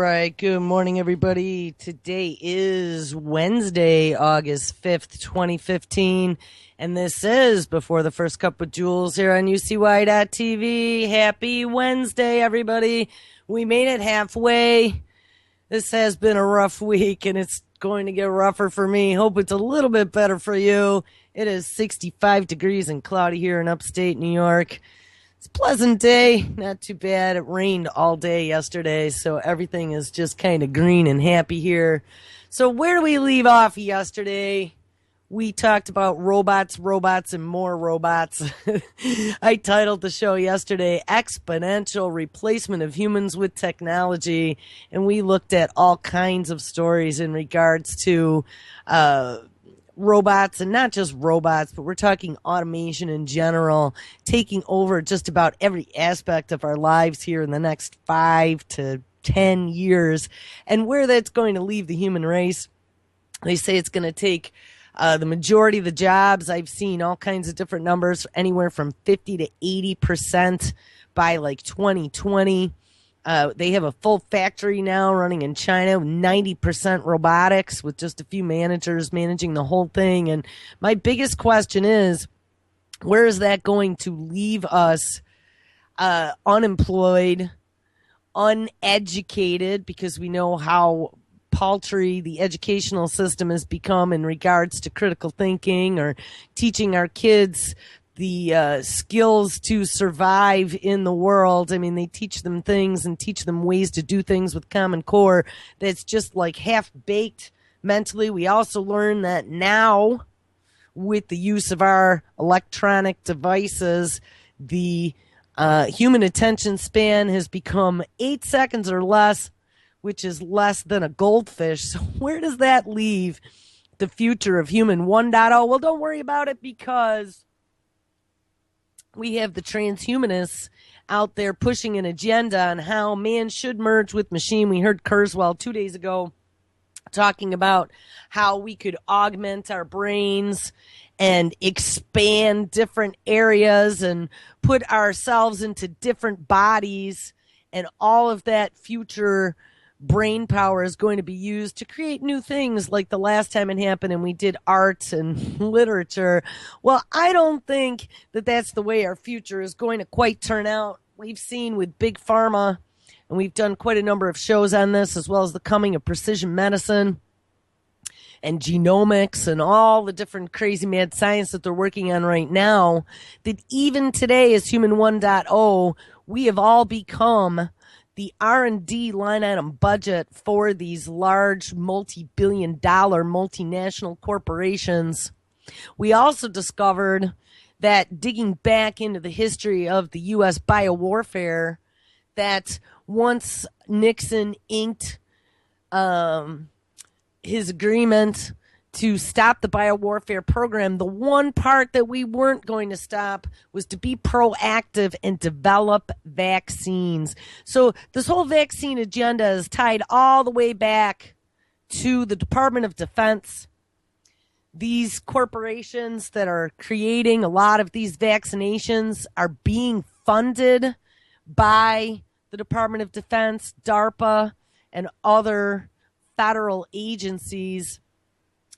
right. Good morning, everybody. Today is Wednesday, August 5th, 2015. And this is Before the First Cup with Jules here on UCY.TV. Happy Wednesday, everybody. We made it halfway. This has been a rough week, and it's going to get rougher for me. Hope it's a little bit better for you. It is 65 degrees and cloudy here in upstate New York. It's a pleasant day, not too bad. It rained all day yesterday, so everything is just kind of green and happy here. So where do we leave off yesterday? We talked about robots, and more robots. I titled the show yesterday, Exponential Replacement of Humans with Technology, and we looked at all kinds of stories in regards to robots, and not just robots, but we're talking automation in general, taking over just about every aspect of our lives here in the next 5 to 10 years, and where that's going to leave the human race. They say it's going to take the majority of the jobs. I've seen all kinds of different numbers, anywhere from 50 to 80% by like 2020. They have a full factory now running in China, 90% robotics with just a few managers managing the whole thing. And my biggest question is, where is that going to leave us unemployed, uneducated, because we know how paltry the educational system has become in regards to critical thinking or teaching our kids the skills to survive in the world. I mean, they teach them things and teach them ways to do things with Common Core that's just like half-baked mentally. We also learn that now, with the use of our electronic devices, the human attention span has become 8 seconds or less, which is less than a goldfish. So where does that leave the future of human 1.0? Well, don't worry about it, because we have the transhumanists out there pushing an agenda on how man should merge with machine. We heard Kurzweil 2 days ago talking about how we could augment our brains and expand different areas and put ourselves into different bodies, and all of that future brain power is going to be used to create new things, like the last time it happened and we did art and literature. Well, I don't think that that's the way our future is going to quite turn out. We've seen with Big Pharma, and we've done quite a number of shows on this, as well as the coming of precision medicine and genomics and all the different crazy mad science that they're working on right now, that even today as human 1.0, we have all become the R&D line item budget for these large multi-billion-dollar multinational corporations. We also discovered that, digging back into the history of the U.S. biowarfare, that once Nixon inked his agreement to stop the biowarfare program, the one part that we weren't going to stop was to be proactive and develop vaccines. So this whole vaccine agenda is tied all the way back to the Department of Defense. These corporations that are creating a lot of these vaccinations are being funded by the Department of Defense, DARPA, and other federal agencies.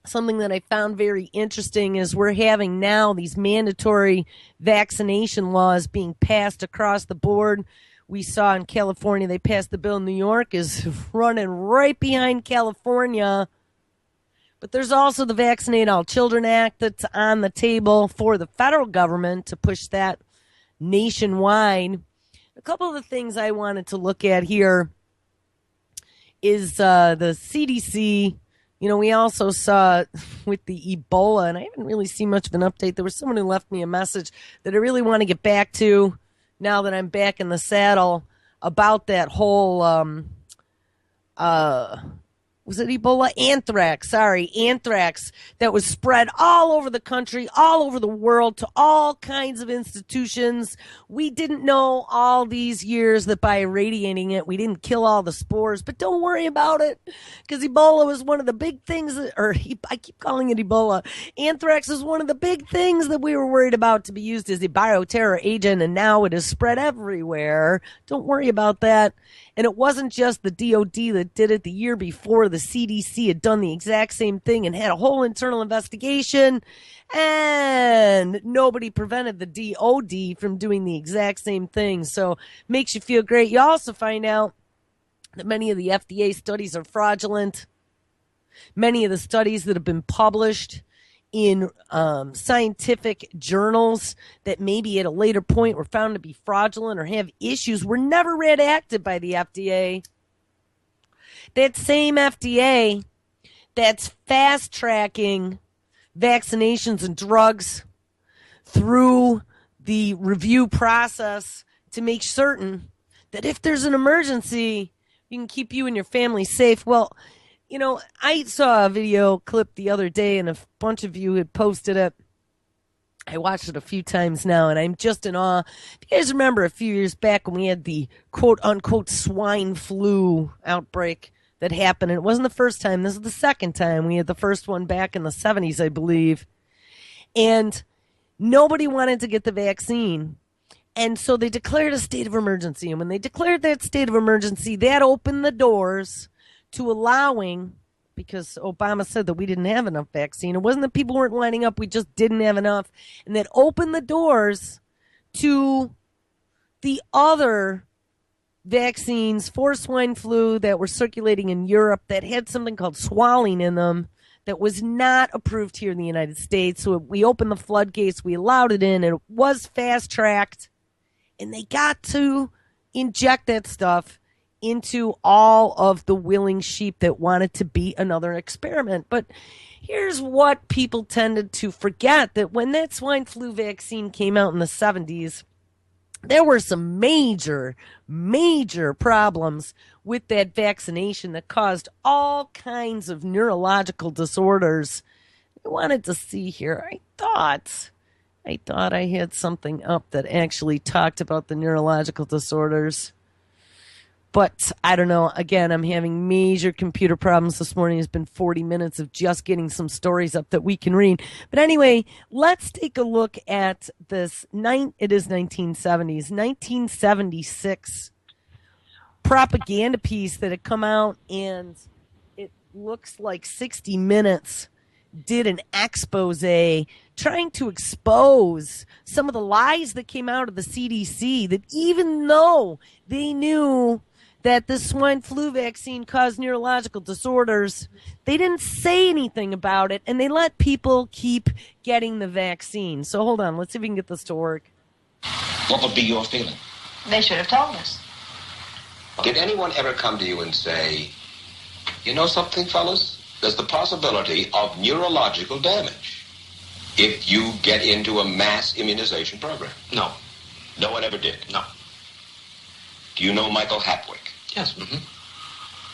Something that I found very interesting is we're having now these mandatory vaccination laws being passed across the board. We saw in California, they passed the bill. New York is running right behind California. But there's also the Vaccinate All Children Act that's on the table for the federal government to push that nationwide. A couple of the things I wanted to look at here is the CDC. You know, we also saw with the Ebola, and I haven't really seen much of an update. There was someone who left me a message that I really want to get back to now that I'm back in the saddle, about that whole was it Ebola? Anthrax that was spread all over the country, all over the world, to all kinds of institutions. We didn't know all these years that by irradiating it, we didn't kill all the spores, but don't worry about it, because Ebola was one of the big things, I keep calling it Ebola. Anthrax is one of the big things that we were worried about to be used as a bioterror agent, and now it is spread everywhere. Don't worry about that. And it wasn't just the DOD that did it. The year before, the CDC had done the exact same thing and had a whole internal investigation. And nobody prevented the DOD from doing the exact same thing. So makes you feel great. You also find out that many of the FDA studies are fraudulent. Many of the studies that have been published in scientific journals that maybe at a later point were found to be fraudulent or have issues were never redacted by the FDA. That same FDA that's fast-tracking vaccinations and drugs through the review process to make certain that if there's an emergency, you can keep you and your family safe. Well, you know, I saw a video clip the other day, and a bunch of you had posted it. I watched it a few times now, and I'm just in awe. If you guys remember a few years back when we had the quote-unquote swine flu outbreak that happened, and it wasn't the first time. This is the second time. We had the first one back in the 70s, I believe. And nobody wanted to get the vaccine. And so they declared a state of emergency. And when they declared that state of emergency, that opened the doors to allowing, because Obama said that we didn't have enough vaccine. It wasn't that people weren't lining up. We just didn't have enough. And that opened the doors to the other vaccines for swine flu that were circulating in Europe that had something called squalene in them that was not approved here in the United States. So we opened the floodgates. We allowed it in. And it was fast-tracked. And they got to inject that stuff into all of the willing sheep that wanted to be another experiment. But here's what people tended to forget, that when that swine flu vaccine came out in the 70s, there were some major, major problems with that vaccination that caused all kinds of neurological disorders. I wanted to see here. I thought I had something up that actually talked about the neurological disorders. But I don't know. Again, I'm having major computer problems this morning. It's been 40 minutes of just getting some stories up that we can read. But anyway, let's take a look at this. It is 1970s, 1976 propaganda piece that had come out, and it looks like 60 Minutes did an expose trying to expose some of the lies that came out of the CDC, that even though they knew that the swine flu vaccine caused neurological disorders, they didn't say anything about it, and they let people keep getting the vaccine. So hold on, let's see if we can get this to work. What would be your feeling? They should have told us. Did anyone ever come to you and say, you know something, fellas? There's the possibility of neurological damage if you get into a mass immunization program? No. No one ever did? No. Do you know Michael Hatwick? Yes.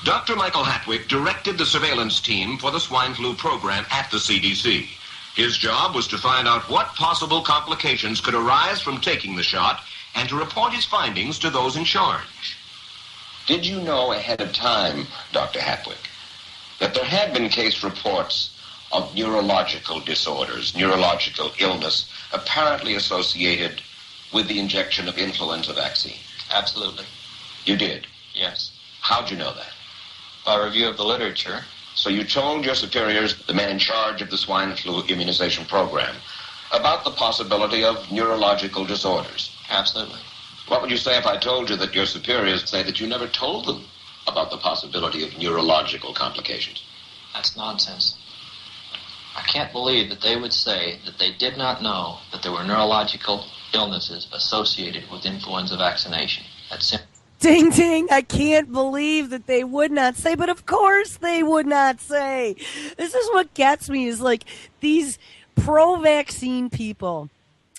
Dr. Michael Hatwick directed the surveillance team for the swine flu program at the CDC. His job was to find out what possible complications could arise from taking the shot and to report his findings to those in charge. Did you know ahead of time, Dr. Hatwick, that there had been case reports of neurological disorders, neurological illness, apparently associated with the injection of influenza vaccine? Absolutely. You did? Yes. How'd you know that? By review of the literature. So you told your superiors, the man in charge of the swine flu immunization program, about the possibility of neurological disorders? Absolutely. What would you say if I told you that your superiors say that you never told them about the possibility of neurological complications? That's nonsense. I can't believe that they would say that they did not know that there were neurological illnesses associated with influenza vaccination. That's simple. Ding, ding. I can't believe that they would not say, but of course they would not say. This is what gets me, is like these pro-vaccine people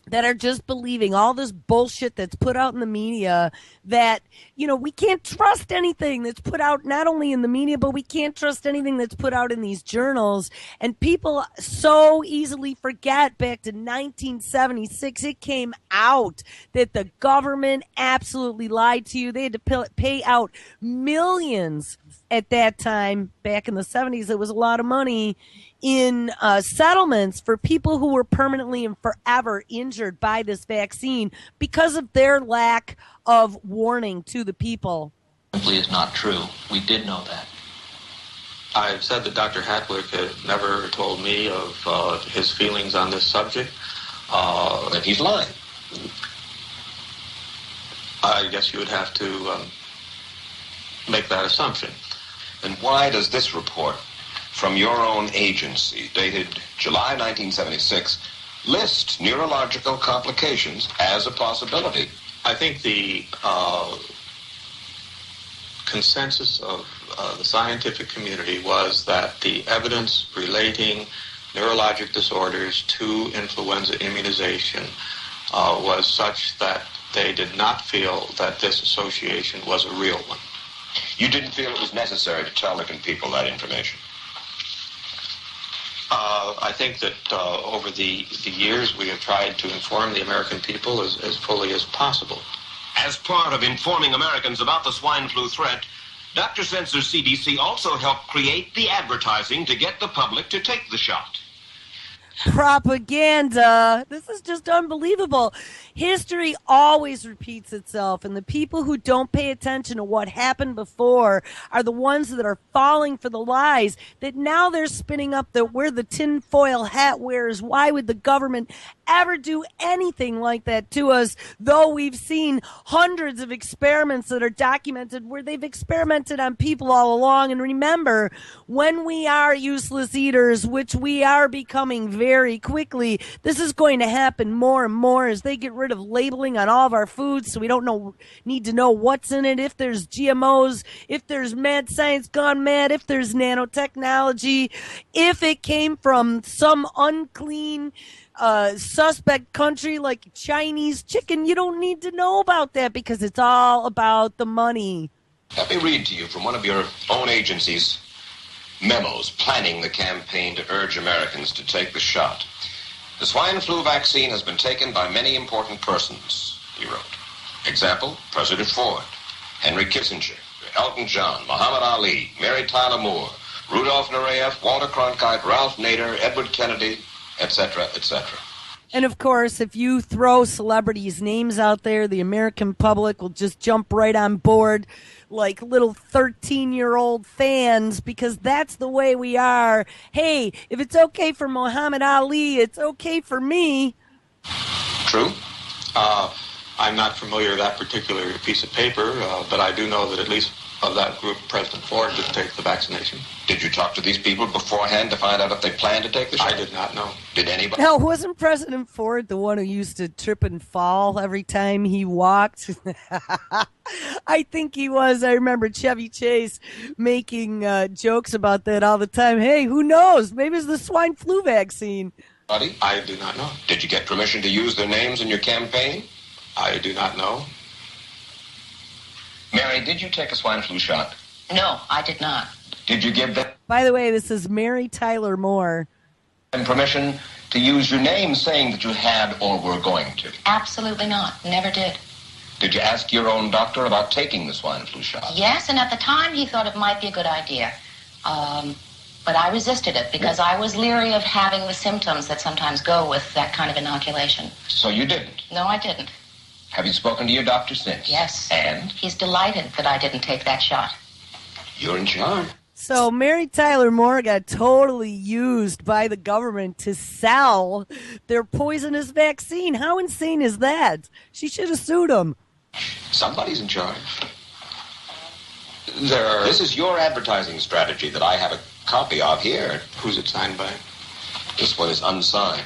that are just believing all this bullshit that's put out in the media, that, you know, we can't trust anything that's put out not only in the media, but we can't trust anything that's put out in these journals. And people so easily forget back to 1976, it came out that the government absolutely lied to you. They had to pay out millions at that time. Back in the 70s, it was a lot of money in settlements for people who were permanently and forever injured by this vaccine because of their lack of warning to the people. Simply is not true. We did know that. I've said that Dr. Hatwick had never told me of his feelings on this subject. Then he's lying. I guess you would have to make that assumption. Then why does this report from your own agency, dated July 1976, list neurological complications as a possibility? I think the consensus of the scientific community was that the evidence relating neurologic disorders to influenza immunization was such that they did not feel that this association was a real one. You didn't feel it was necessary to tell the people that information? I think that over the years we have tried to inform the American people as fully as possible. As part of informing Americans about the swine flu threat, Dr. Sensor's CDC also helped create the advertising to get the public to take the shot. Propaganda. This is just unbelievable. History always repeats itself, and the people who don't pay attention to what happened before are the ones that are falling for the lies that now they're spinning up that we're the tinfoil hat wearers. Why would the government ever do anything like that to us, though we've seen hundreds of experiments that are documented where they've experimented on people all along. And remember, when we are useless eaters, which we are becoming very quickly, this is going to happen more and more as they get rid of labeling on all of our foods, so we don't need to know what's in it, if there's GMOs, if there's mad science gone mad, if there's nanotechnology, if it came from some unclean suspect country like Chinese chicken. You don't need to know about that because it's all about the money. Let me read to you from one of your own agency's memos planning the campaign to urge Americans to take the shot. The swine flu vaccine has been taken by many important persons, he wrote. Example, President Ford, Henry Kissinger, Elton John, Muhammad Ali, Mary Tyler Moore, Rudolph Nureyev, Walter Cronkite, Ralph Nader, Edward Kennedy, etc., etc. And of course, if you throw celebrities' names out there, the American public will just jump right on board like little 13-year-old fans, because that's the way we are. Hey, if it's okay for Muhammad Ali, it's okay for me. True? I'm not familiar with that particular piece of paper, but I do know that at least of that group, President Ford did take the vaccination. Did you talk to these people beforehand to find out if they planned to take the shot? I did not know. Did anybody? Now, wasn't President Ford the one who used to trip and fall every time he walked? I think he was. I remember Chevy Chase making jokes about that all the time. Hey, who knows? Maybe it's the swine flu vaccine. Buddy? I do not know. Did you get permission to use their names in your campaign? I do not know. Mary, did you take a swine flu shot? No, I did not. Did you give them By the way, this is Mary Tyler Moore. permission to use your name saying that you had or were going to? Absolutely not. Never did. Did you ask your own doctor about taking the swine flu shot? Yes, and at the time he thought it might be a good idea. But I resisted it because I was leery of having the symptoms that sometimes go with that kind of inoculation. So you didn't? No, I didn't. Have you spoken to your doctor since? Yes. And? He's delighted that I didn't take that shot. You're in charge. So Mary Tyler Moore got totally used by the government to sell their poisonous vaccine. How insane is that? She should have sued them. Somebody's in charge. This is your advertising strategy that I have a copy of here. Who's it signed by? This one is unsigned.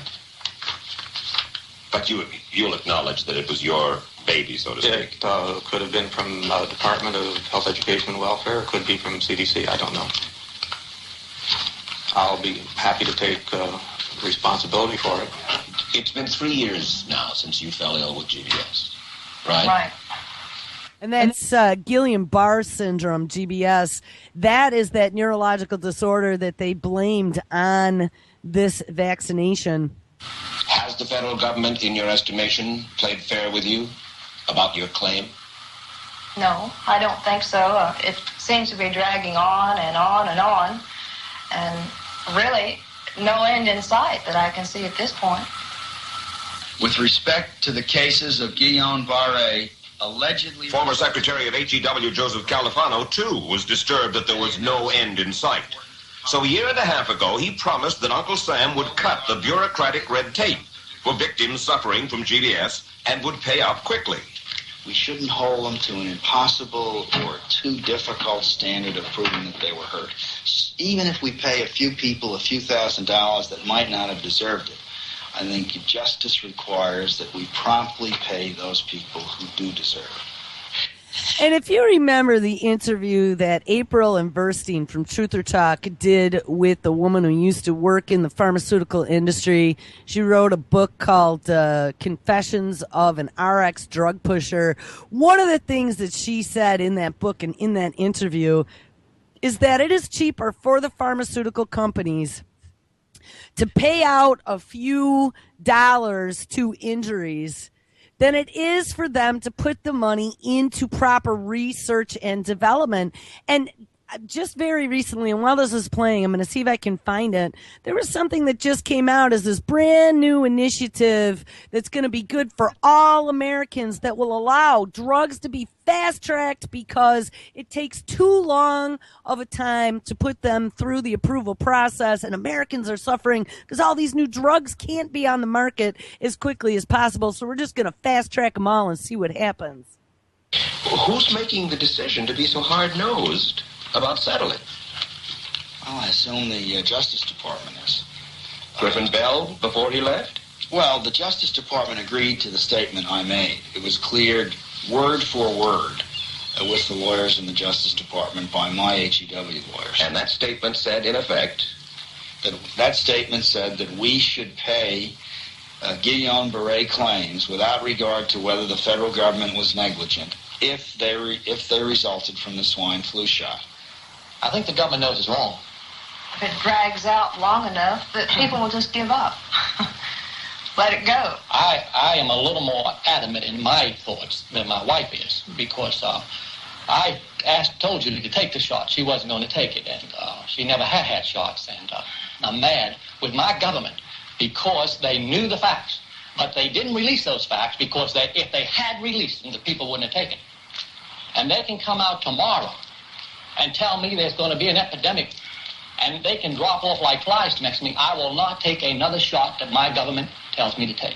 But you'll acknowledge that it was your baby, so to speak. It could have been from the Department of Health, Education, and Welfare. It could be from CDC. I don't know. I'll be happy to take responsibility for it. It's been 3 years now since you fell ill with GBS, right? Right. And that's Guillain-Barré syndrome, GBS. That is that neurological disorder that they blamed on this vaccination. Has the federal government, in your estimation, played fair with you about your claim? No, I don't think so. It seems to be dragging on and on and on. And really, no end in sight that I can see at this point. With respect to the cases of Guillain-Barré, allegedly... Former Secretary of HEW Joseph Califano, too, was disturbed that there was no end in sight. So a year and a half ago, he promised that Uncle Sam would cut the bureaucratic red tape for victims suffering from GBS and would pay up quickly. We shouldn't hold them to an impossible or too difficult standard of proving that they were hurt. Even if we pay a few people a few $1,000s that might not have deserved it, I think justice requires that we promptly pay those people who do deserve it. And if you remember the interview that April and Burstein from Truth or Talk did with the woman who used to work in the pharmaceutical industry, she wrote a book called Confessions of an RX Drug Pusher. One of the things that she said in that book and in that interview is that it is cheaper for the pharmaceutical companies to pay out a few dollars to injuries than it is for them to put the money into proper research and development. And just very recently, and while this is playing, I'm going to see if I can find it. There was something that just came out as this brand new initiative that's going to be good for all Americans that will allow drugs to be fast-tracked because it takes too long of a time to put them through the approval process, and Americans are suffering because all these new drugs can't be on the market as quickly as possible. So we're just going to fast-track them all and see what happens. Who's making the decision to be so hard-nosed about settling? Well, I assume the Justice Department is. Griffin Bell before he left? Well, the Justice Department agreed to the statement I made. It was cleared word for word with the lawyers in the Justice Department by my HEW lawyers. And that statement said, in effect... That statement said that we should pay Guillain-Barré claims without regard to whether the federal government was negligent if they resulted from the swine flu shot. I think the government knows it's wrong. If it drags out long enough, that people will just give up. Let it go. I am a little more adamant in my thoughts than my wife is, because I told you to take the shot. She wasn't going to take it, and she never had shots. And I'm mad with my government because they knew the facts, but they didn't release those facts because if they had released them, the people wouldn't have taken it. And they can come out tomorrow and tell me there's going to be an epidemic, and they can drop off like flies next to me. I will not take another shot that my government tells me to take.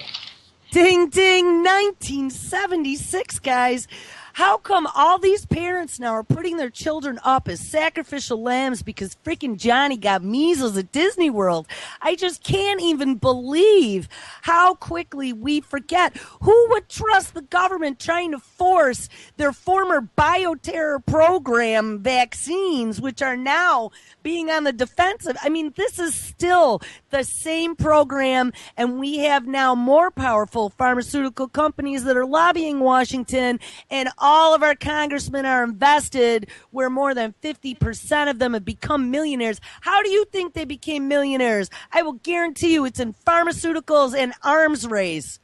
Ding, ding, 1976, guys. How come all these parents now are putting their children up as sacrificial lambs because freaking Johnny got measles at Disney World? I just can't even believe how quickly we forget. Who would trust the government trying to force their former bioterror program vaccines, which are now being on the defensive? I mean, this is still the same program, and we have now more powerful pharmaceutical companies that are lobbying Washington, and all of our congressmen are invested, where more than 50% of them have become millionaires. How do you think they became millionaires? I will guarantee you it's in pharmaceuticals and arms race.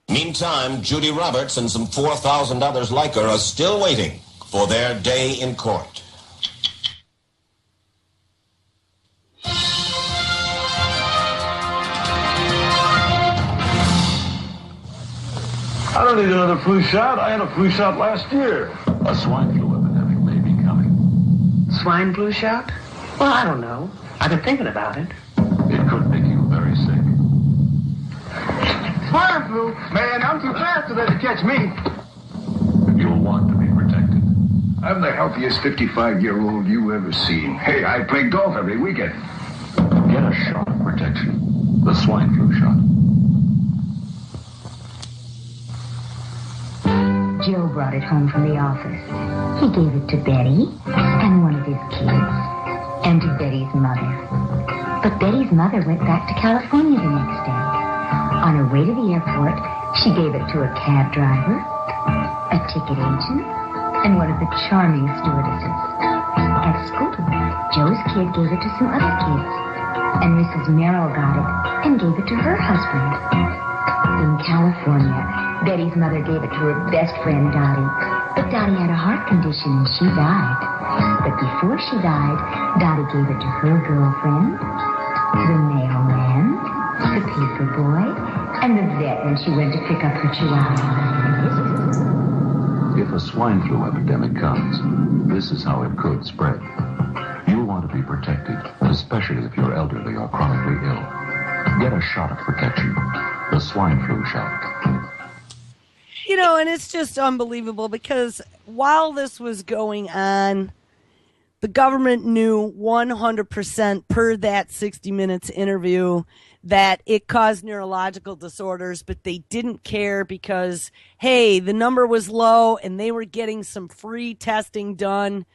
Meantime, Judy Roberts and some 4,000 others like her are still waiting for their day in court. I don't need another flu shot. I had a flu shot last year. A swine flu epidemic may be coming. Swine flu shot? Well, I don't know. I've been thinking about it. It could make you very sick. Swine flu? Man, I'm too fast to let it catch me. You'll want to be protected. I'm the healthiest 55-year-old you ever seen. Hey, I play golf every weekend. Get a shot of protection. The swine flu shot. Joe brought it home from the office. He gave it to Betty and one of his kids and to Betty's mother. But Betty's mother went back to California the next day. On her way to the airport, she gave it to a cab driver, a ticket agent, and one of the charming stewardesses. At school, Joe's kid gave it to some other kids, and Mrs. Merrill got it and gave it to her husband. In California, Betty's mother gave it to her best friend, Dottie. But Dottie had a heart condition and she died. But before she died, Dottie gave it to her girlfriend, the mailman, the paper boy, and the vet when she went to pick up her chihuahua. If a swine flu epidemic comes, this is how it could spread. You'll want to be protected, especially if you're elderly or chronically ill. Get a shot of protection, the swine flu shot. You know, and it's just unbelievable because while this was going on, the government knew 100% per that 60 Minutes interview that it caused neurological disorders, but they didn't care because, hey, the number was low and they were getting some free testing done.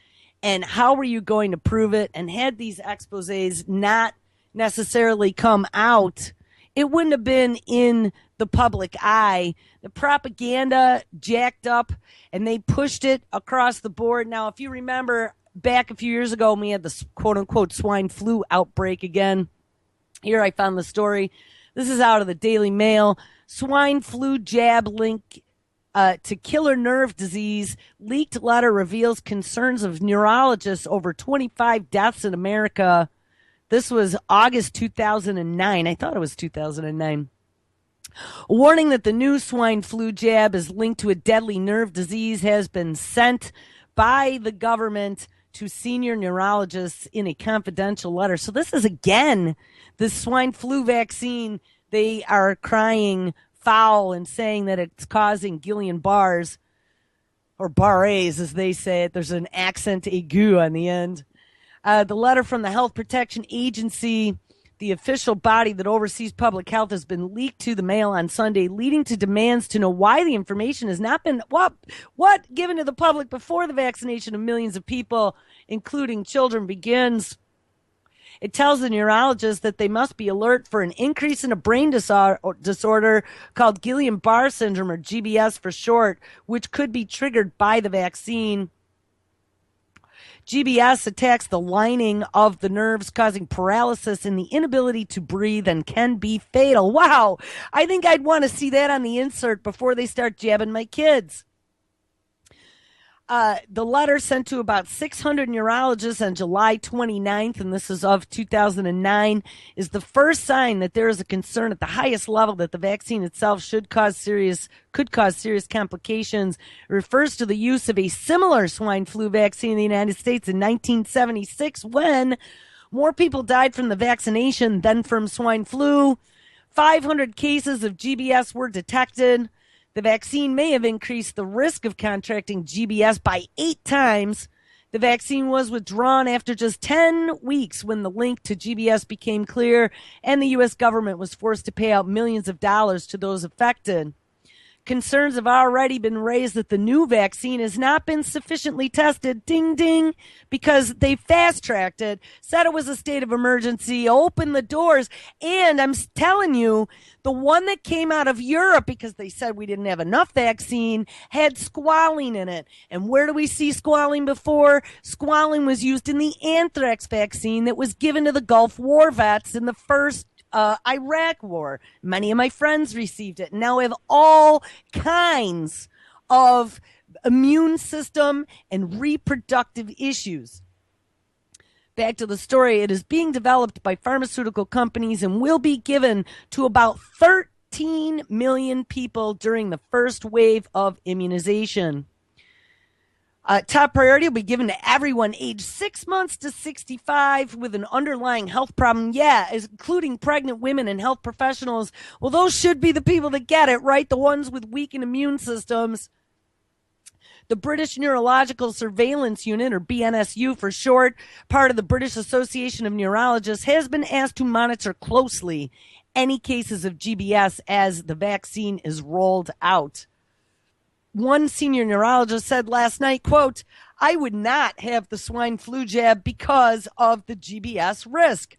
And how were you going to prove it? And had these exposés not necessarily come out, it wouldn't have been in the public eye. The propaganda jacked up and they pushed it across the board. Now, if you remember back a few years ago, when we had the quote unquote swine flu outbreak again. Here I found the story. This is out of the Daily Mail. Swine flu jab link to killer nerve disease. Leaked letter reveals concerns of neurologists over 25 deaths in America. This was August 2009. I thought it was 2009. A warning that the new swine flu jab is linked to a deadly nerve disease has been sent by the government to senior neurologists in a confidential letter. So this is, again, the swine flu vaccine. They are crying foul and saying that it's causing Guillain-Barrés, or Barrés, as they say it. There's an accent aigu on the end. The letter from the Health Protection Agency, the official body that oversees public health, has been leaked to the Mail on Sunday, leading to demands to know why the information has not been given to the public before the vaccination of millions of people, including children, begins. It tells the neurologists that they must be alert for an increase in a brain disorder called Guillain-Barré syndrome, or GBS for short, which could be triggered by the vaccine. GBS attacks the lining of the nerves, causing paralysis and the inability to breathe, and can be fatal. Wow. I think I'd want to see that on the insert before they start jabbing my kids. The letter sent to about 600 neurologists on July 29th, and this is of 2009, is the first sign that there is a concern at the highest level that the vaccine itself could cause serious complications. It refers to the use of a similar swine flu vaccine in the United States in 1976, when more people died from the vaccination than from swine flu. 500 cases of GBS were detected. The vaccine may have increased the risk of contracting GBS by 8 times. The vaccine was withdrawn after just 10 weeks when the link to GBS became clear, and the U.S. government was forced to pay out millions of dollars to those affected. Concerns have already been raised that the new vaccine has not been sufficiently tested, ding, ding, because they fast-tracked it, said it was a state of emergency, opened the doors, and I'm telling you, the one that came out of Europe, because they said we didn't have enough vaccine, had squalene in it. And where do we see squalene before? Squalene was used in the anthrax vaccine that was given to the Gulf War vets in the first Iraq war. Many of my friends received it. Now we have all kinds of immune system and reproductive issues. Back to the story. It is being developed by pharmaceutical companies and will be given to about 13 million people during the first wave of immunization. Top priority will be given to everyone aged 6 months to 65 with an underlying health problem. Yeah, including pregnant women and health professionals. Well, those should be the people that get it, right? The ones with weakened immune systems. The British Neurological Surveillance Unit, or BNSU for short, part of the British Association of Neurologists, has been asked to monitor closely any cases of GBS as the vaccine is rolled out. One senior neurologist said last night, quote, "I would not have the swine flu jab because of the GBS risk."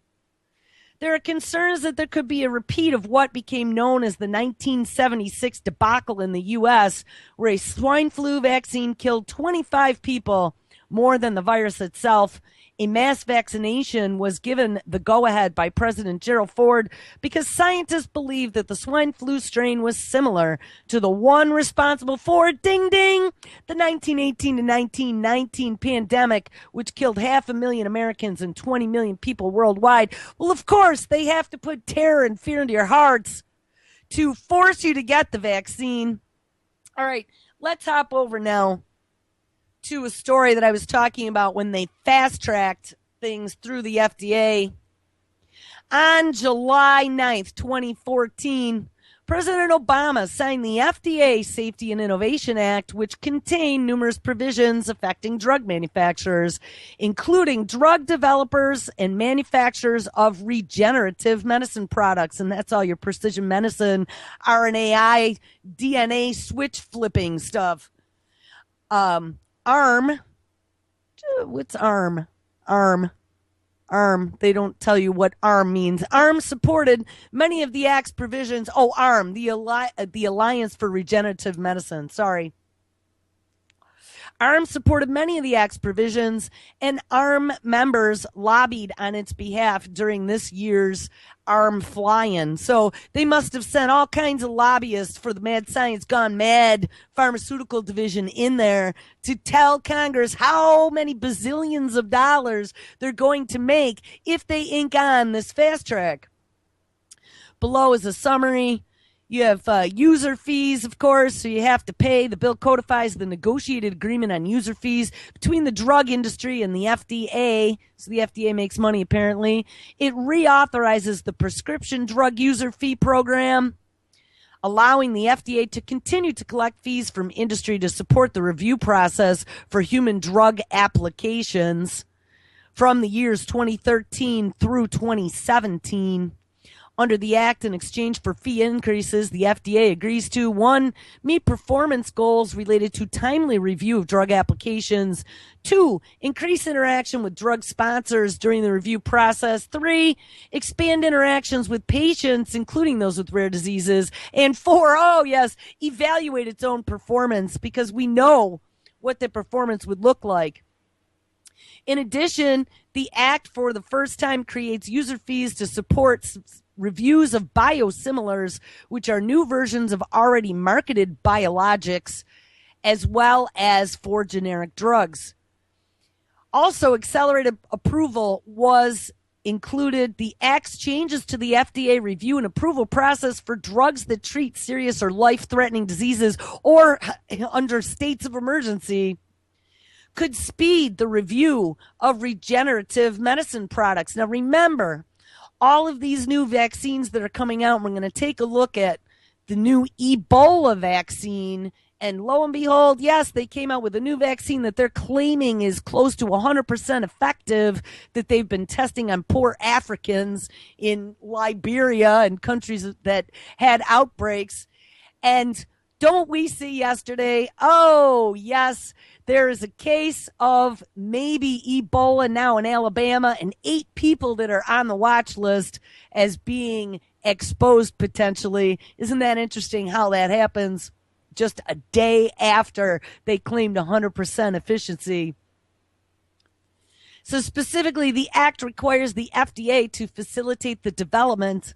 There are concerns that there could be a repeat of what became known as the 1976 debacle in the U.S., where a swine flu vaccine killed 25 people, more than the virus itself. A mass vaccination was given the go-ahead by President Gerald Ford because scientists believed that the swine flu strain was similar to the one responsible for, ding ding, the 1918 to 1919 pandemic, which killed 500,000 Americans and 20 million people worldwide. Well, of course, they have to put terror and fear into your hearts to force you to get the vaccine. All right, Let's hop over now to a story that I was talking about when they fast-tracked things through the FDA. On July 9th, 2014, President Obama signed the FDA Safety and Innovation Act, which contained numerous provisions affecting drug manufacturers, including drug developers and manufacturers of regenerative medicine products. And that's all your precision medicine, RNAi, DNA switch flipping stuff. ARM. What's ARM? ARM. They don't tell you what ARM means. ARM supported many of the Act's provisions. Oh, ARM, the Alliance for Regenerative Medicine. Sorry. ARM supported many of the Act's provisions, and ARM members lobbied on its behalf during this year's ARM fly-in. So they must have sent all kinds of lobbyists for the Mad Science Gone Mad pharmaceutical division in there to tell Congress how many bazillions of dollars they're going to make if they ink on this fast track. Below is a summary. You have user fees, of course, so you have to pay. The bill codifies the negotiated agreement on user fees between the drug industry and the FDA, so the FDA makes money, apparently. It reauthorizes the prescription drug user fee program, allowing the FDA to continue to collect fees from industry to support the review process for human drug applications from the years 2013 through 2017. Under the Act, in exchange for fee increases, the FDA agrees to 1. Meet performance goals related to timely review of drug applications. 2. Increase interaction with drug sponsors during the review process. 3. Expand interactions with patients, including those with rare diseases. And 4. Oh, yes, evaluate its own performance, because we know what the performance would look like. In addition, the Act for the first time creates user fees to support reviews of biosimilars, which are new versions of already marketed biologics, as well as for generic drugs. Also, accelerated approval was included. The Act's changes to the FDA review and approval process for drugs that treat serious or life-threatening diseases or under states of emergency could speed the review of regenerative medicine products. Now, remember, all of these new vaccines that are coming out, we're going to take a look at the new Ebola vaccine. And lo and behold, yes, they came out with a new vaccine that they're claiming is close to 100% effective, that they've been testing on poor Africans in Liberia and countries that had outbreaks. And don't we see yesterday? Oh, yes, there is a case of maybe Ebola now in Alabama, and 8 people that are on the watch list as being exposed potentially. Isn't that interesting how that happens just a day after they claimed 100% efficiency? So specifically, the Act requires the FDA to facilitate the development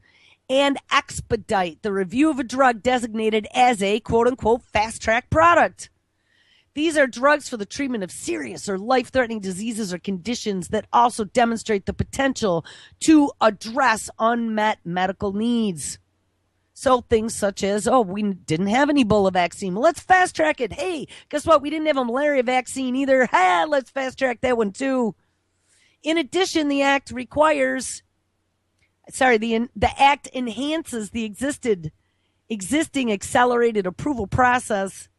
and expedite the review of a drug designated as a quote-unquote fast-track product. These are drugs for the treatment of serious or life-threatening diseases or conditions that also demonstrate the potential to address unmet medical needs. So things such as, oh, we didn't have an Ebola vaccine. Well, let's fast-track it. Hey, guess what? We didn't have a malaria vaccine either. Ha, let's fast-track that one too. In addition, the Act the Act enhances the existing accelerated approval process.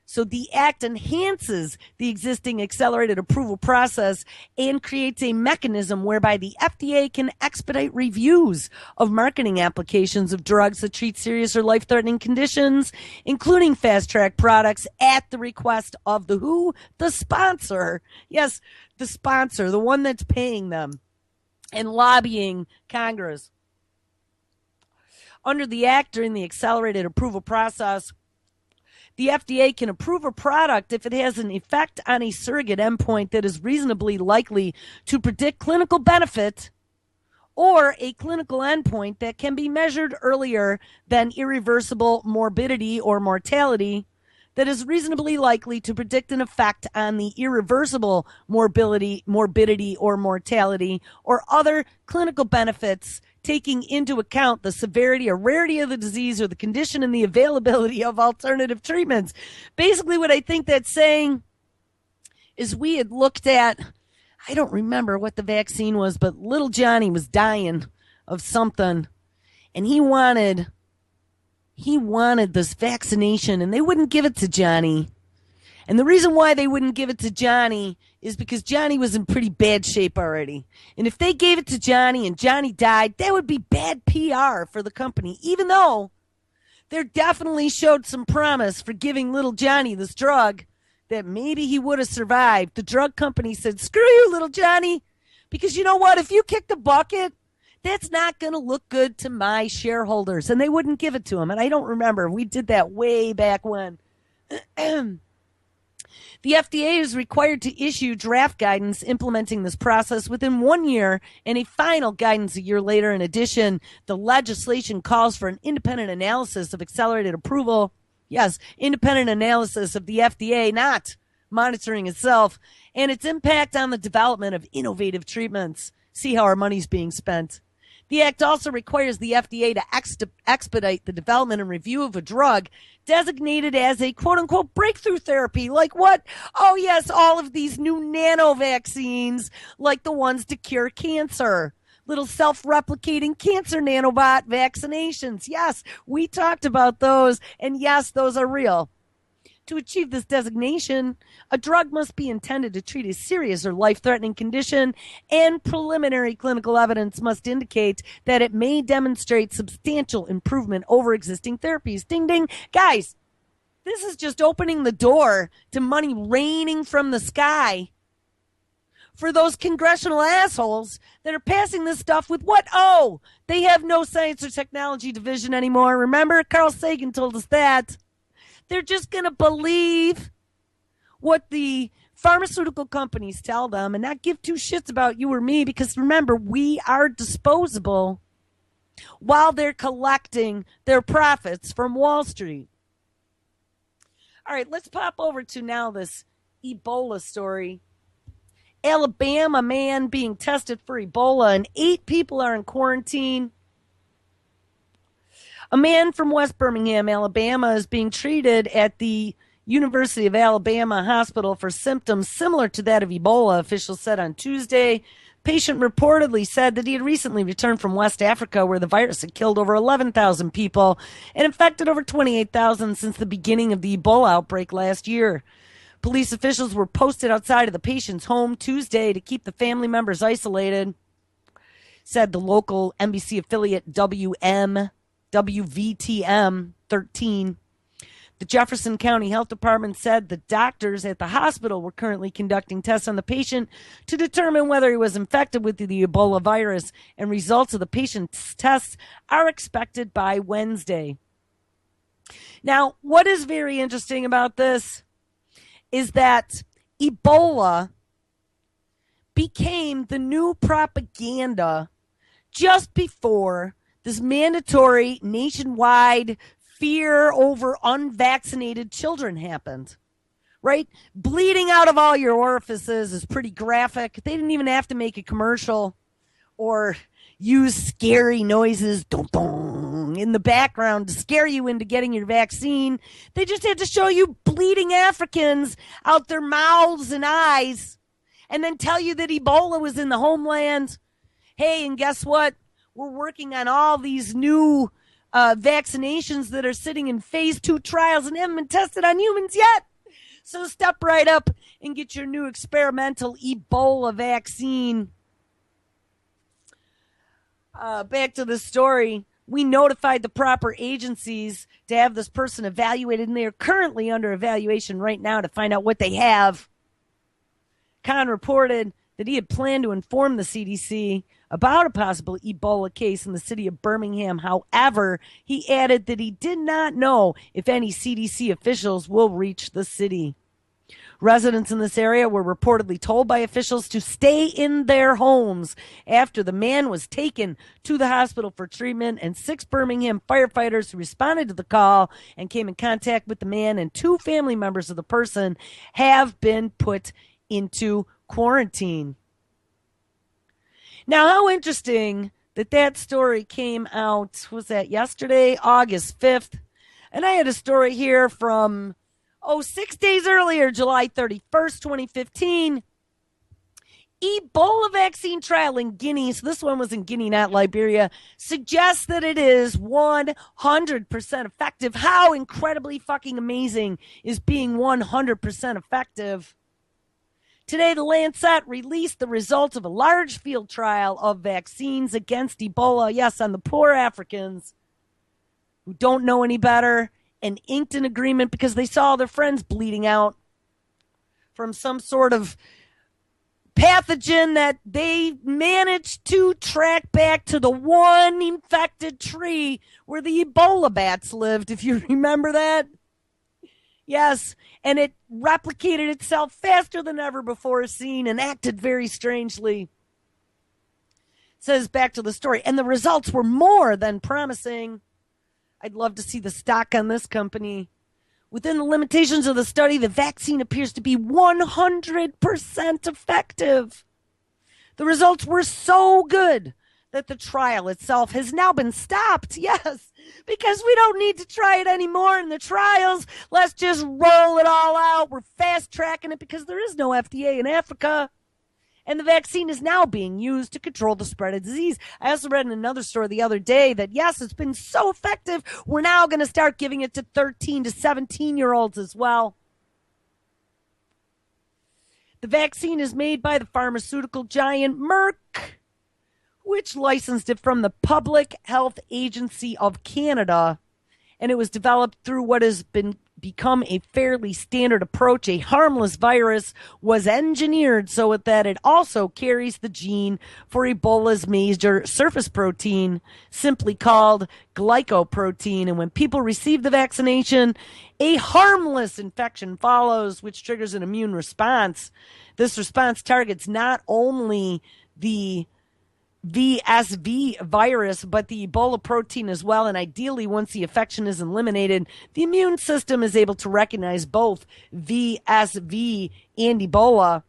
So the Act enhances the existing accelerated approval process and creates a mechanism whereby the FDA can expedite reviews of marketing applications of drugs that treat serious or life-threatening conditions, including fast-track products, at the request of the who? The sponsor. Yes, the sponsor, the one that's paying them and lobbying Congress. Under the Act, during the accelerated approval process, the FDA can approve a product if it has an effect on a surrogate endpoint that is reasonably likely to predict clinical benefit, or a clinical endpoint that can be measured earlier than irreversible morbidity or mortality that is reasonably likely to predict an effect on the irreversible morbidity or mortality or other clinical benefits taking into account the severity or rarity of the disease or the condition and the availability of alternative treatments. Basically, what I think that's saying is we had looked at, I don't remember what the vaccine was, but little Johnny was dying of something, and he wanted this vaccination, and they wouldn't give it to Johnny. And the reason why they wouldn't give it to Johnny is because Johnny was in pretty bad shape already. And if they gave it to Johnny and Johnny died, that would be bad PR for the company, even though there definitely showed some promise for giving little Johnny this drug that maybe he would have survived. The drug company said, screw you, little Johnny, because you know what? If you kick the bucket, that's not going to look good to my shareholders. And they wouldn't give it to him. And I don't remember. We did that way back when. The FDA is required to issue draft guidance implementing this process within 1 year and a final guidance a year later. In addition, the legislation calls for an independent analysis of accelerated approval. Yes, independent analysis of the FDA, not monitoring itself, and its impact on the development of innovative treatments. See how our money's being spent. The act also requires the FDA to expedite the development and review of a drug designated as a quote-unquote breakthrough therapy. Like what? Oh, yes, all of these new nano vaccines, like the ones to cure cancer. Little self-replicating cancer nanobot vaccinations. Yes, we talked about those, and yes, those are real. To achieve this designation, a drug must be intended to treat a serious or life-threatening condition, and preliminary clinical evidence must indicate that it may demonstrate substantial improvement over existing therapies. Ding, ding. Guys, this is just opening the door to money raining from the sky for those congressional assholes that are passing this stuff with what? Oh, they have no science or technology division anymore. Remember, Carl Sagan told us that. They're just going to believe what the pharmaceutical companies tell them and not give two shits about you or me, because remember, we are disposable while they're collecting their profits from Wall Street. All right, let's pop over to now this Ebola story. Alabama man being tested for Ebola, and 8 people are in quarantine. A man from West Birmingham, Alabama, is being treated at the University of Alabama Hospital for symptoms similar to that of Ebola, officials said on Tuesday. Patient reportedly said that he had recently returned from West Africa, where the virus had killed over 11,000 people and infected over 28,000 since the beginning of the Ebola outbreak last year. Police officials were posted outside of the patient's home Tuesday to keep the family members isolated, said the local NBC affiliate WVTM 13. The Jefferson County Health Department said the doctors at the hospital were currently conducting tests on the patient to determine whether he was infected with the Ebola virus, and results of the patient's tests are expected by Wednesday. Now, what is very interesting about this is that Ebola became the new propaganda just before this mandatory nationwide fear over unvaccinated children happened, right? Bleeding out of all your orifices is pretty graphic. They didn't even have to make a commercial or use scary noises dong, dong, in the background to scare you into getting your vaccine. They just had to show you bleeding Africans out their mouths and eyes and then tell you that Ebola was in the homeland. Hey, and guess what? We're working on all these new vaccinations that are sitting in phase 2 trials and haven't been tested on humans yet. So step right up and get your new experimental Ebola vaccine. Back to the story. We notified the proper agencies to have this person evaluated, and they are currently under evaluation right now to find out what they have. Khan reported that he had planned to inform the CDC about a possible Ebola case in the city of Birmingham. However, he added that he did not know if any CDC officials will reach the city. Residents in this area were reportedly told by officials to stay in their homes after the man was taken to the hospital for treatment, and 6 Birmingham firefighters who responded to the call and came in contact with the man and 2 family members of the person have been put into quarantine. Now, how interesting that story came out, was that yesterday, August 5th? And I had a story here from, 6 days earlier, July 31st, 2015. Ebola vaccine trial in Guinea, so this one was in Guinea, not Liberia, suggests that it is 100% effective. How incredibly fucking amazing is being 100% effective? Today, the Lancet released the results of a large field trial of vaccines against Ebola, yes, on the poor Africans who don't know any better and inked an agreement because they saw their friends bleeding out from some sort of pathogen that they managed to track back to the one infected tree where the Ebola bats lived, if you remember that. Yes, and it replicated itself faster than ever before seen and acted very strangely. It says back to the story, and the results were more than promising. I'd love to see the stock on this company. Within the limitations of the study, the vaccine appears to be 100% effective. The results were so good that the trial itself has now been stopped. Yes, because we don't need to try it anymore in the trials. Let's just roll it all out. We're fast tracking it because there is no FDA in Africa. And the vaccine is now being used to control the spread of disease. I also read in another story the other day that, yes, it's been so effective, we're now going to start giving it to 13 to 17-year-olds as well. The vaccine is made by the pharmaceutical giant Merck, which licensed it from the Public Health Agency of Canada. And it was developed through what has become a fairly standard approach. A harmless virus was engineered so that it also carries the gene for Ebola's major surface protein, simply called glycoprotein. And when people receive the vaccination, a harmless infection follows, which triggers an immune response. This response targets not only the VSV virus, but the Ebola protein as well. And ideally, once the infection is eliminated, the immune system is able to recognize both VSV and Ebola.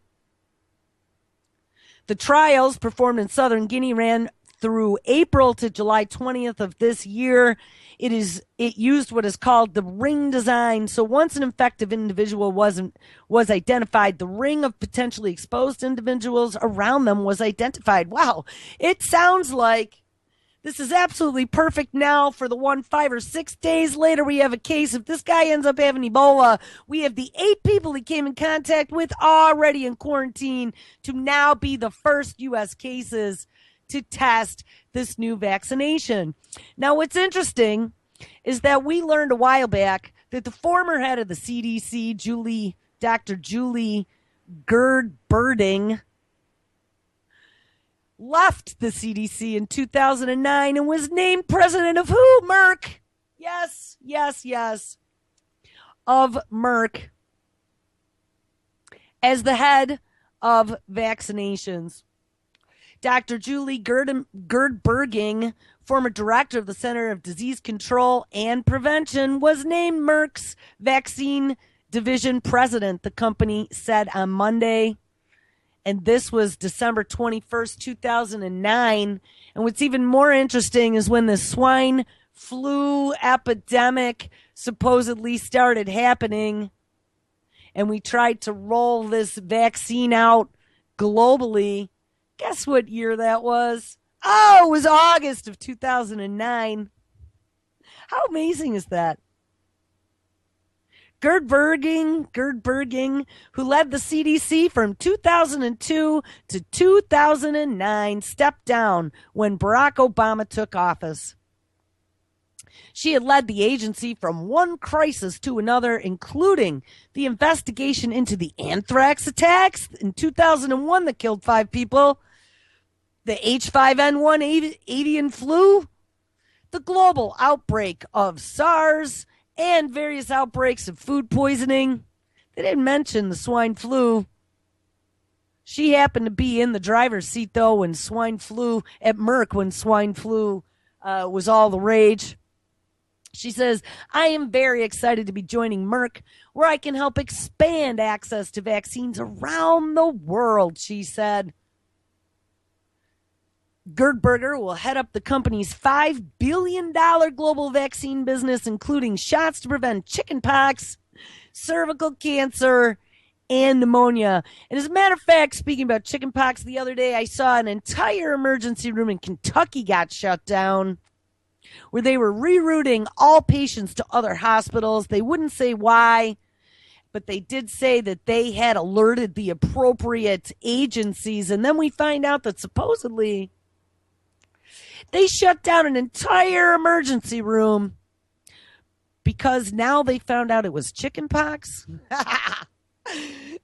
The trials performed in southern Guinea ran through April to July 20th of this year. It used what is called the ring design. So once an infected individual was identified, the ring of potentially exposed individuals around them was identified. Wow, it sounds like this is absolutely perfect now for the 5 or 6 days later we have a case. If this guy ends up having Ebola, we have the 8 people he came in contact with already in quarantine to now be the first U.S. cases to test this new vaccination. Now, what's interesting is that we learned a while back that the former head of the CDC, Dr. Julie Gerd-Berding, left the CDC in 2009 and was named president of who? Merck. Yes. Of Merck as the head of vaccinations. Dr. Julie Gerd-Berding, former director of the Center of Disease Control and Prevention, was named Merck's vaccine division president, the company said on Monday. And this was December 21st, 2009. And what's even more interesting is when the swine flu epidemic supposedly started happening, and we tried to roll this vaccine out globally. Guess what year that was? Oh, it was August of 2009. How amazing is that? Gerd-Berding, who led the CDC from 2002 to 2009, stepped down when Barack Obama took office. She had led the agency from one crisis to another, including the investigation into the anthrax attacks in 2001 that killed 5 people, the H5N1 avian flu, the global outbreak of SARS, and various outbreaks of food poisoning. They didn't mention the swine flu. She happened to be in the driver's seat, though, when swine flu at Merck, when swine flu was all the rage. She says, I am very excited to be joining Merck, where I can help expand access to vaccines around the world, she said. Gerdberger will head up the company's $5 billion global vaccine business, including shots to prevent chickenpox, cervical cancer, and pneumonia. And as a matter of fact, speaking about chickenpox, the other day I saw an entire emergency room in Kentucky got shut down where they were rerouting all patients to other hospitals. They wouldn't say why, but they did say that they had alerted the appropriate agencies. And then we find out that supposedly they shut down an entire emergency room because now they found out it was chickenpox.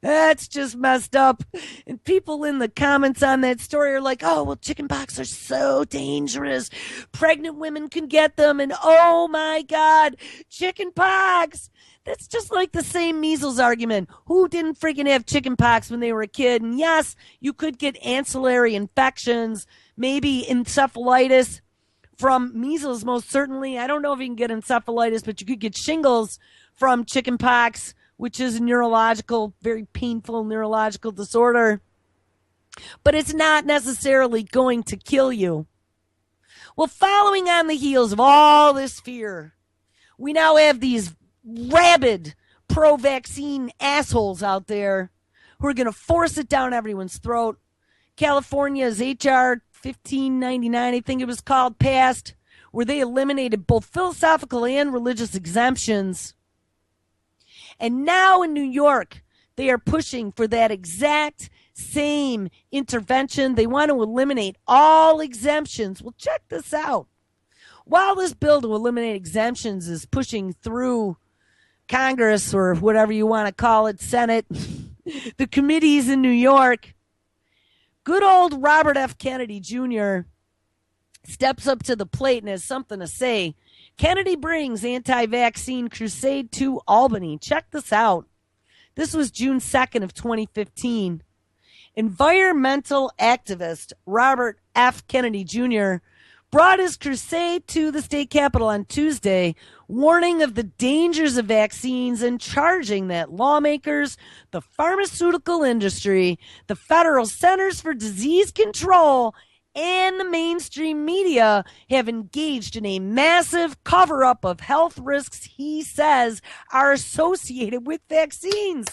That's just messed up. And people in the comments on that story are like, oh, well, chickenpox are so dangerous. Pregnant women can get them. And oh my God, chickenpox. That's just like the same measles argument. Who didn't freaking have chickenpox when they were a kid? And yes, you could get ancillary infections, maybe encephalitis from measles, most certainly. I don't know if you can get encephalitis, but you could get shingles from chickenpox, which is a neurological, very painful neurological disorder. But it's not necessarily going to kill you. Well, following on the heels of all this fear, we now have these rabid pro-vaccine assholes out there who are going to force it down everyone's throat. California's H.R. 1599, I think it was called, passed, where they eliminated both philosophical and religious exemptions. And now in New York, they are pushing for that exact same intervention. They want to eliminate all exemptions. Well, check this out. While this bill to eliminate exemptions is pushing through Congress, or whatever you want to call it, Senate, the committees in New York, good old Robert F. Kennedy Jr. steps up to the plate and has something to say. Kennedy brings anti-vaccine crusade to Albany. Check this out. This was June 2nd of 2015. Environmental activist Robert F. Kennedy Jr. brought his crusade to the state capitol on Tuesday, warning of the dangers of vaccines and charging that lawmakers, the pharmaceutical industry, the Federal Centers for Disease Control, and the mainstream media have engaged in a massive cover-up of health risks he says are associated with vaccines.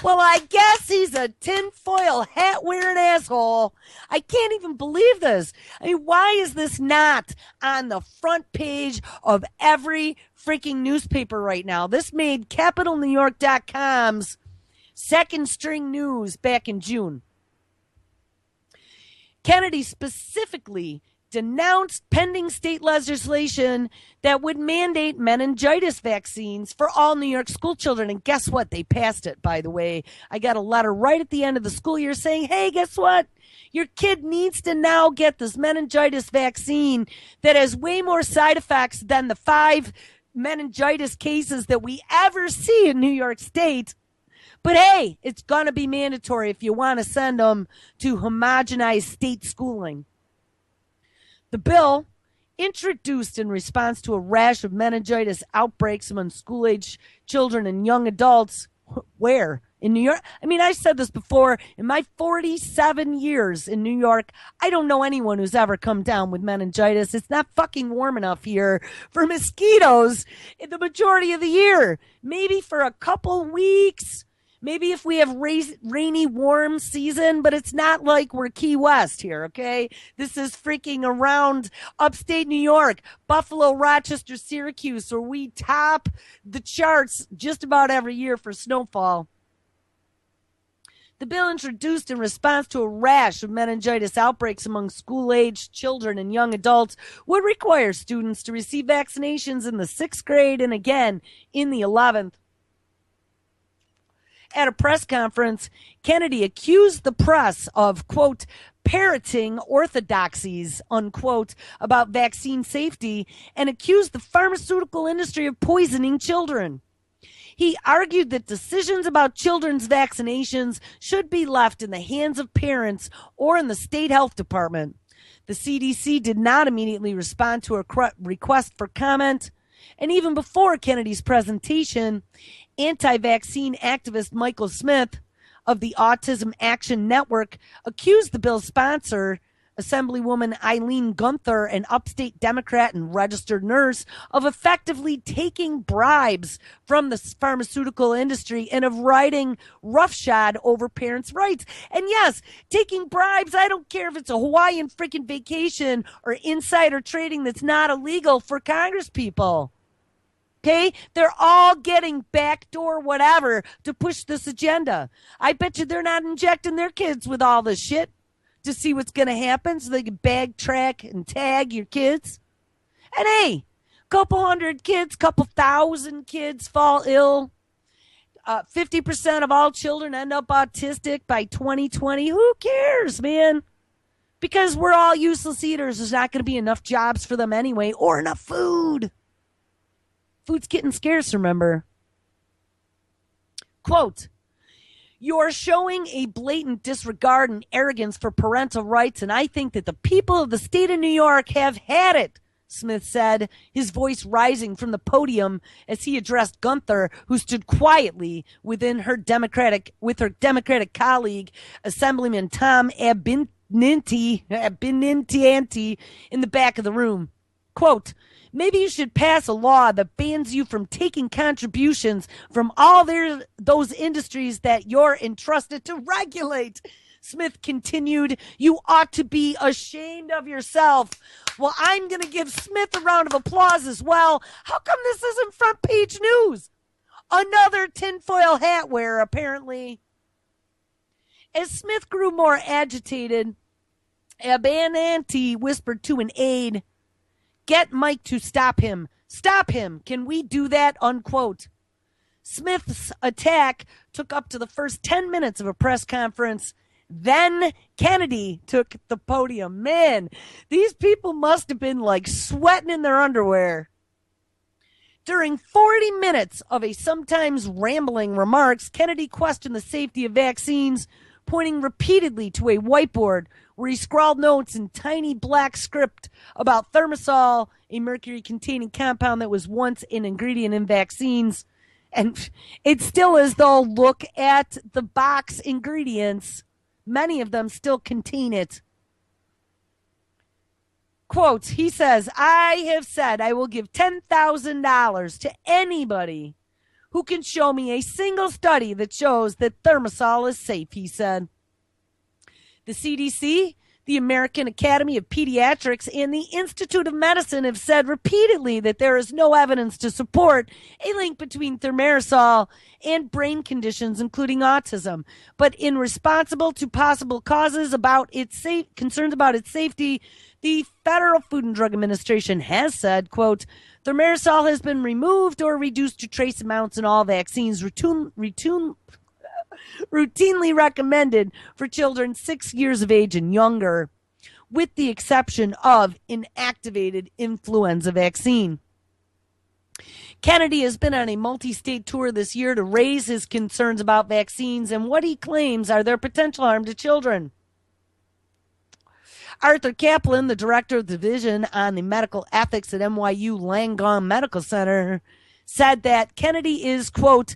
Well, I guess he's a tinfoil hat-wearing asshole. I can't even believe this. I mean, why is this not on the front page of every freaking newspaper right now? This made CapitalNewYork.com's second string news back in June. Kennedy specifically denounced pending state legislation that would mandate meningitis vaccines for all New York school children. And guess what? They passed it, by the way. I got a letter right at the end of the school year saying, hey, guess what? Your kid needs to now get this meningitis vaccine that has way more side effects than the 5 meningitis cases that we ever see in New York State. But hey, it's going to be mandatory if you want to send them to homogenized state schooling. The bill, introduced in response to a rash of meningitis outbreaks among school-age children and young adults, where? In New York? I mean, I said this before. In my 47 years in New York, I don't know anyone who's ever come down with meningitis. It's not fucking warm enough here for mosquitoes in the majority of the year. Maybe for a couple weeks. Maybe if we have rainy, warm season, but it's not like we're Key West here, okay? This is freaking around upstate New York, Buffalo, Rochester, Syracuse, where we top the charts just about every year for snowfall. The bill, introduced in response to a rash of meningitis outbreaks among school-aged children and young adults, would require students to receive vaccinations in the 6th grade and again in the 11th. At a press conference, Kennedy accused the press of, quote, parroting orthodoxies, unquote, about vaccine safety and accused the pharmaceutical industry of poisoning children. He argued that decisions about children's vaccinations should be left in the hands of parents or in the state health department. The CDC did not immediately respond to a request for comment. And even before Kennedy's presentation, anti-vaccine activist Michael Smith of the Autism Action Network accused the bill's sponsor, Assemblywoman Eileen Gunther, an upstate Democrat and registered nurse, of effectively taking bribes from the pharmaceutical industry and of riding roughshod over parents' rights. And yes, taking bribes, I don't care if it's a Hawaiian freaking vacation or insider trading that's not illegal for Congress people. Okay? They're all getting backdoor whatever to push this agenda. I bet you they're not injecting their kids with all this shit to see what's going to happen so they can bag, track, and tag your kids. And hey, couple hundred kids, couple thousand kids fall ill. 50% of all children end up autistic by 2020. Who cares, man? Because we're all useless eaters. There's not going to be enough jobs for them anyway, or enough food. Food's getting scarce, remember. Quote, "You're showing a blatant disregard and arrogance for parental rights, and I think that the people of the state of New York have had it," Smith said, his voice rising from the podium as he addressed Gunther, who stood quietly with her Democratic colleague, Assemblyman Tom Abininti, in the back of the room. Quote, "Maybe you should pass a law that bans you from taking contributions from all those industries that you're entrusted to regulate." Smith continued, "You ought to be ashamed of yourself." Well, I'm going to give Smith a round of applause as well. How come this isn't front page news? Another tinfoil hat wearer, apparently. As Smith grew more agitated, Abininti whispered to an aide, "Get Mike to stop him. Stop him. Can we do that?" Unquote. Smith's attack took up to the first 10 minutes of a press conference. Then Kennedy took the podium. Man, these people must have been like sweating in their underwear. During 40 minutes of a sometimes rambling remarks, Kennedy questioned the safety of vaccines, pointing repeatedly to a whiteboard where he scrawled notes in tiny black script about thimerosal, a mercury-containing compound that was once an ingredient in vaccines. And it's still as though, look at the box ingredients. Many of them still contain it. Quote, he says, "I have said I will give $10,000 to anybody who can show me a single study that shows that thimerosal is safe," he said. The CDC, the American Academy of Pediatrics, and the Institute of Medicine have said repeatedly that there is no evidence to support a link between thimerosal and brain conditions, including autism. But in response to possible causes about concerns about its safety, the Federal Food and Drug Administration has said, quote, "Thimerosal has been removed or reduced to trace amounts in all vaccines routinely recommended for children 6 years of age and younger, with the exception of inactivated influenza vaccine." Kennedy has been on a multi-state tour this year to raise his concerns about vaccines and what he claims are their potential harm to children. Arthur Kaplan, the director of the Division on the Medical Ethics at NYU Langone Medical Center, said that Kennedy is, quote,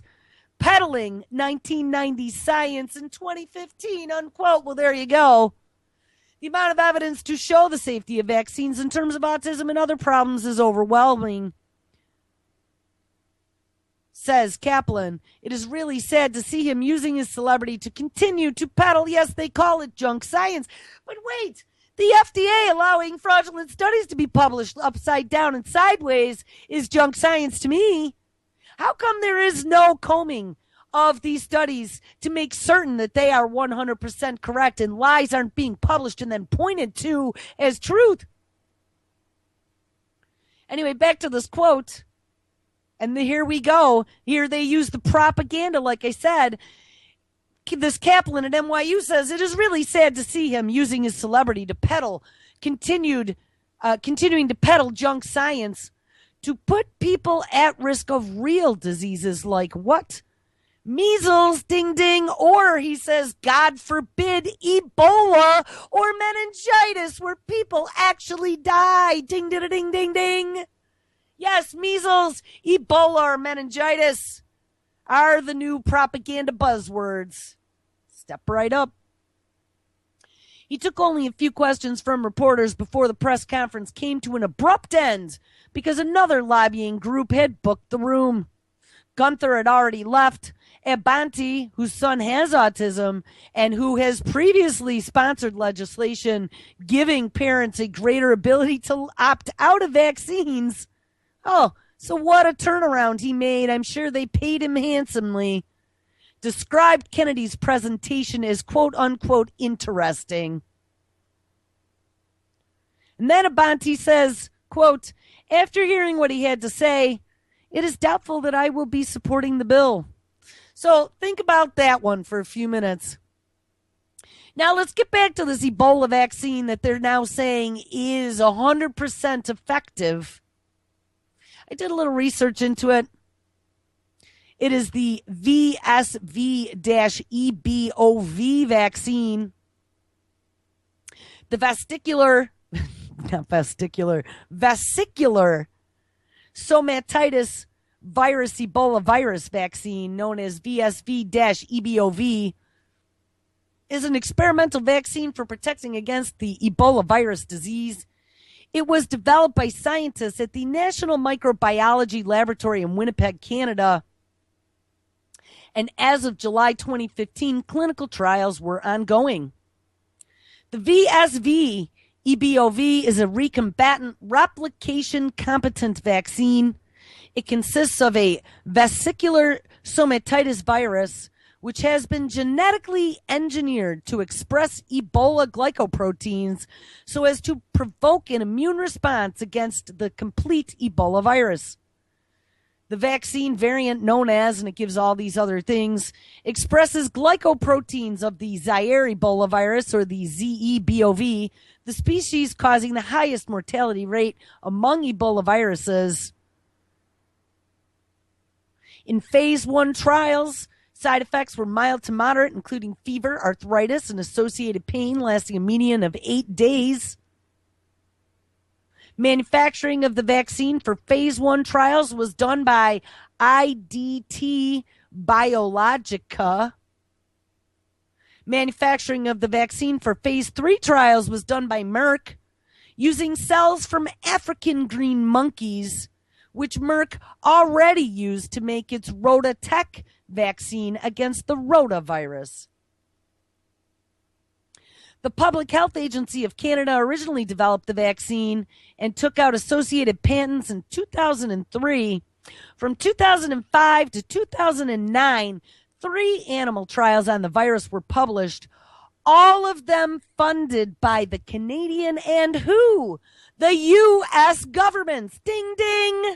"peddling 1990 science in 2015, unquote." Well, there you go. The amount of evidence to show the safety of vaccines in terms of autism and other problems is overwhelming, says Kaplan. It is really sad to see him using his celebrity to continue to peddle. Yes, they call it junk science. But wait, the FDA allowing fraudulent studies to be published upside down and sideways is junk science to me. How come there is no combing of these studies to make certain that they are 100% correct and lies aren't being published and then pointed to as truth? Anyway, back to this quote. And here we go. Here they use the propaganda, like I said. This Kaplan at NYU says it is really sad to see him using his celebrity to peddle, continuing to peddle junk science to put people at risk of real diseases like what? Measles, ding ding, or he says, God forbid, Ebola or meningitis where people actually die. Ding, ding, ding, ding, ding. Yes, measles, Ebola, or meningitis are the new propaganda buzzwords. Step right up. He took only a few questions from reporters before the press conference came to an abrupt end because another lobbying group had booked the room. Gunther had already left. Abanti, whose son has autism and who has previously sponsored legislation giving parents a greater ability to opt out of vaccines. Oh, so what a turnaround he made. I'm sure they paid him handsomely. Described Kennedy's presentation as quote-unquote interesting. And then Abanti says, quote, after hearing what he had to say, it is doubtful that I will be supporting the bill. So think about that one for a few minutes. Now let's get back to this Ebola vaccine that they're now saying is 100% effective. I did a little research into it. It is the VSV-EBOV vaccine. The vesicular somatitis virus Ebola virus vaccine, known as VSV-EBOV, is an experimental vaccine for protecting against the Ebola virus disease. It was developed by scientists at the National Microbiology Laboratory in Winnipeg, Canada. And as of July 2015, clinical trials were ongoing. The VSV-EBOV is a recombinant replication competent vaccine. It consists of a vesicular somatitis virus, which has been genetically engineered to express Ebola glycoproteins so as to provoke an immune response against the complete Ebola virus. The vaccine variant known as, and it gives all these other things, expresses glycoproteins of the Zaire Ebola virus, or the ZEBOV, the species causing the highest mortality rate among Ebola viruses. In phase 1 trials, side effects were mild to moderate, including fever, arthritis, and associated pain lasting a median of 8 days. Manufacturing of the vaccine for phase 1 trials was done by IDT Biologica. Manufacturing of the vaccine for phase 3 trials was done by Merck, using cells from African green monkeys, which Merck already used to make its RotaTeq vaccine against the rotavirus. The Public Health Agency of Canada originally developed the vaccine and took out associated patents in 2003. From 2005 to 2009, 3 animal trials on the virus were published, all of them funded by the Canadian and who? The U.S. governments. Ding, ding.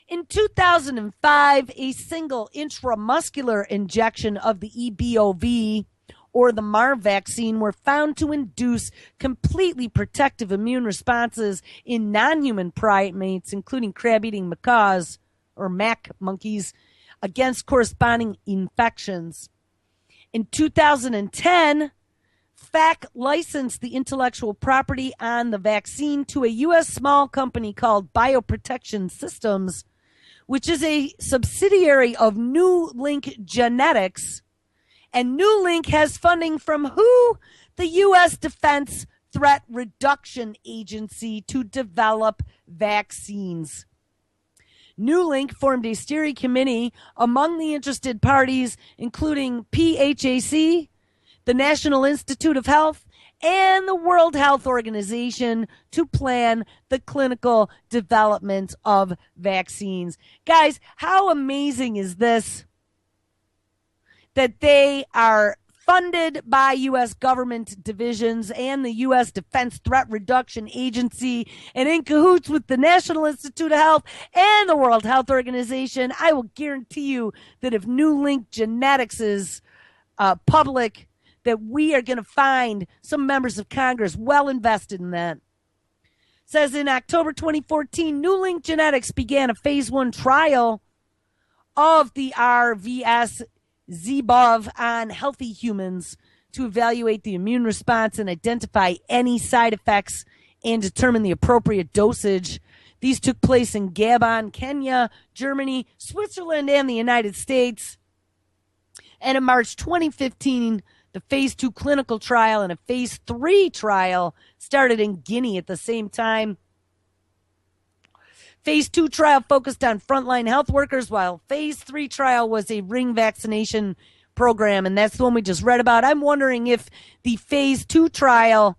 In 2005, a single intramuscular injection of the EBOV or the MAR vaccine were found to induce completely protective immune responses in non-human primates, including crab-eating macaws or mac monkeys, against corresponding infections. In 2010, FAC licensed the intellectual property on the vaccine to a U.S. small company called Bioprotection Systems, which is a subsidiary of New Link Genetics. And New Link has funding from who? The U.S. Defense Threat Reduction Agency to develop vaccines. New Link formed a steering committee among the interested parties, including PHAC, the National Institute of Health, and the World Health Organization, to plan the clinical development of vaccines. Guys, how amazing is this? That they are funded by U.S. government divisions and the U.S. Defense Threat Reduction Agency, and in cahoots with the National Institute of Health and the World Health Organization. I will guarantee you that if New Link Genetics is public, that we are going to find some members of Congress well invested in that. It says in October 2014, New Link Genetics began a phase 1 trial of the RVS ZBOV on healthy humans to evaluate the immune response and identify any side effects and determine the appropriate dosage. These took place in Gabon, Kenya, Germany, Switzerland, and the United States. And in March 2015, The phase 2 clinical trial and a phase 3 trial started in Guinea at the same time. Phase 2 trial focused on frontline health workers, while phase 3 trial was a ring vaccination program, and that's the one we just read about. I'm wondering if the phase 2 trial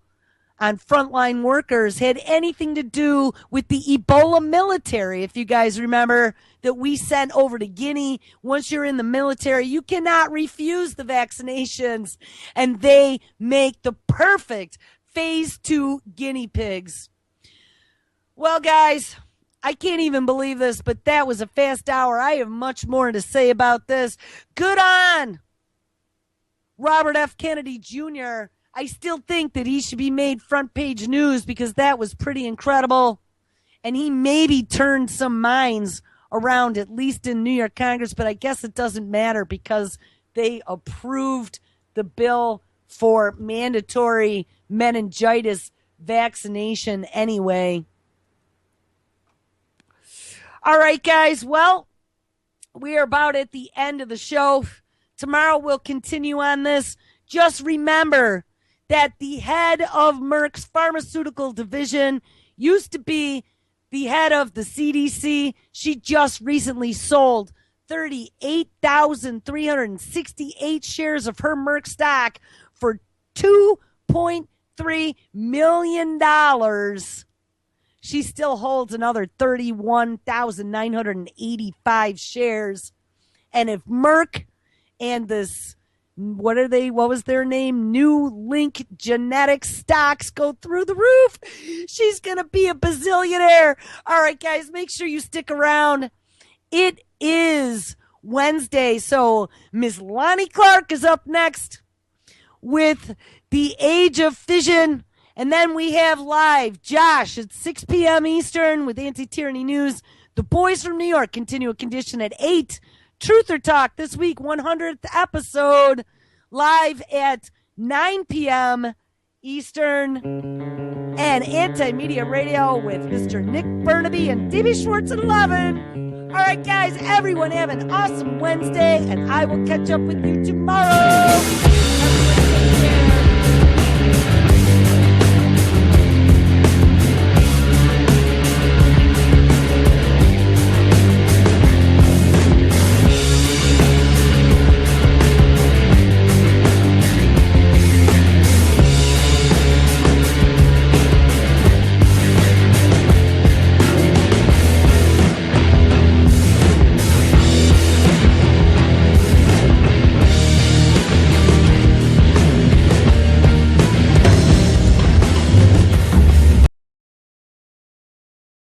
on frontline workers had anything to do with the Ebola military. If you guys remember that we sent over to Guinea, once you're in the military, you cannot refuse the vaccinations, and they make the perfect phase 2 guinea pigs. Well, guys, I can't even believe this, but that was a fast hour. I have much more to say about this. Good on Robert F. Kennedy Jr. I still think that he should be made front page news because that was pretty incredible. And he maybe turned some minds around, at least in New York Congress, but I guess it doesn't matter because they approved the bill for mandatory meningitis vaccination anyway. All right, guys. Well, we are about at the end of the show. Tomorrow we'll continue on this. Just remember that the head of Merck's pharmaceutical division used to be the head of the CDC. She just recently sold 38,368 shares of her Merck stock for $2.3 million. She still holds another 31,985 shares. And if Merck and this, what was their name? New Link Genetics stocks go through the roof, she's going to be a bazillionaire. All right, guys, make sure you stick around. It is Wednesday, so Miss Lonnie Clark is up next with The Age of Fission. And then we have live Josh at 6 p.m. Eastern with Anti-Tyranny News. The Boys from New York continue a condition at 8. Truth or Talk this week, 100th episode, live at 9 p.m. Eastern. And Anti-Media Radio with Mr. Nick Burnaby and Davey Schwartz at 11. All right, guys, everyone have an awesome Wednesday, and I will catch up with you tomorrow.